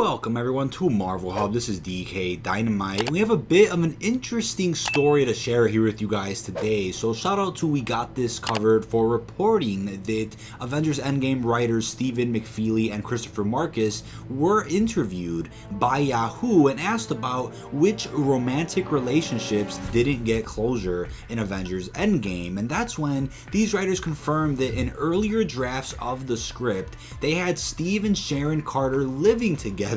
Welcome everyone to Marvel Hub. This is DK Dynamite, and we have a bit of an interesting story to share here with you guys today. So shout out to We Got This Covered for reporting that Avengers Endgame writers Stephen McFeely and Christopher Marcus were interviewed by Yahoo and asked about which romantic relationships didn't get closure in Avengers Endgame. And that's when these writers confirmed that in earlier drafts of the script, they had Steve and Sharon Carter living together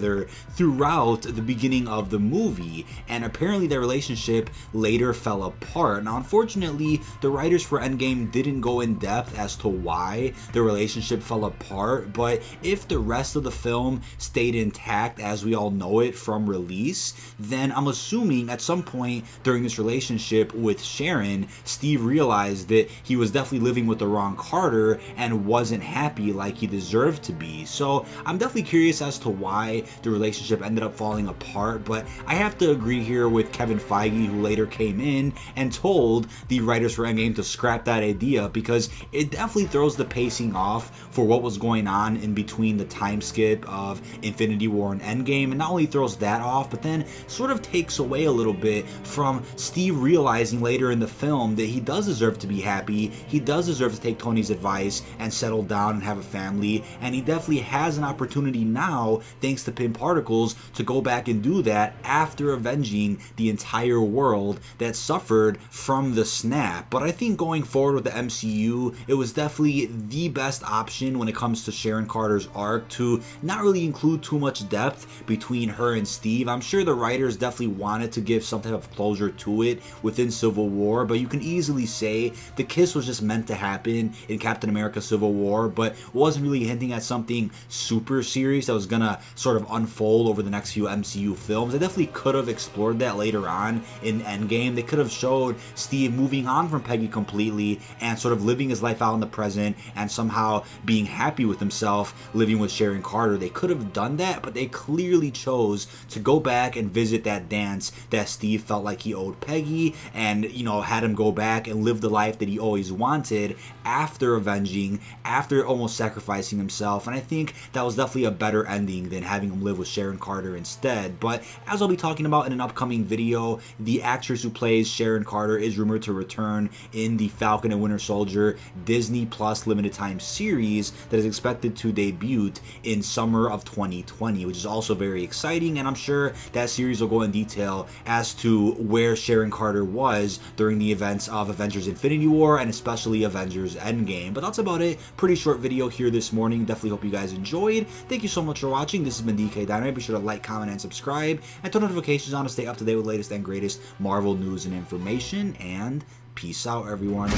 throughout the beginning of the movie, and apparently their relationship later fell apart. Now, unfortunately, the writers for Endgame didn't go in depth as to why the relationship fell apart, but if the rest of the film stayed intact as we all know it from release, then I'm assuming at some point during this relationship with Sharon, Steve realized that he was definitely living with the wrong Carter and wasn't happy like he deserved to be. So I'm definitely curious as to why the relationship ended up falling apart, but I have to agree here with Kevin Feige, who later came in and told the writers for Endgame to scrap that idea because it definitely throws the pacing off for what was going on in between the time skip of Infinity War and Endgame, and not only throws that off, but then sort of takes away a little bit from Steve realizing later in the film that he does deserve to be happy, he does deserve to take Tony's advice and settle down and have a family, and he definitely has an opportunity now, thanks to Pym Particles, to go back and do that after avenging the entire world that suffered from the snap. But I think going forward with the MCU, it was definitely the best option when it comes to Sharon Carter's arc to not really include too much depth between her and Steve. I'm sure the writers definitely wanted to give some type of closure to it within Civil War, but you can easily say the kiss was just meant to happen in Captain America Civil War, but wasn't really hinting at something super serious that was gonna sort of unfold over the next few MCU films. They definitely could have explored that later on in Endgame. They could have showed Steve moving on from Peggy completely and sort of living his life out in the present and somehow being happy with himself living with Sharon Carter. They could have done that, but they clearly chose to go back and visit that dance that Steve felt like he owed Peggy, and had him go back and live the life that he always wanted after avenging, after almost sacrificing himself. And I think that was definitely a better ending than having him live with Sharon Carter instead. But as I'll be talking about in an upcoming video, the actress who plays Sharon Carter is rumored to return in the Falcon and Winter Soldier Disney Plus limited time series that is expected to debut in summer of 2020, which is also very exciting, and I'm sure that series will go in detail as to where Sharon Carter was during the events of Avengers Infinity War and especially Avengers Endgame. But that's about it. Pretty short video here this morning. Definitely hope you guys enjoyed. Thank you so much for watching. This has been DK Dynamite. Be sure to like, comment, and subscribe, and turn notifications on to stay up to date with the latest and greatest Marvel news and information. And peace out, everyone.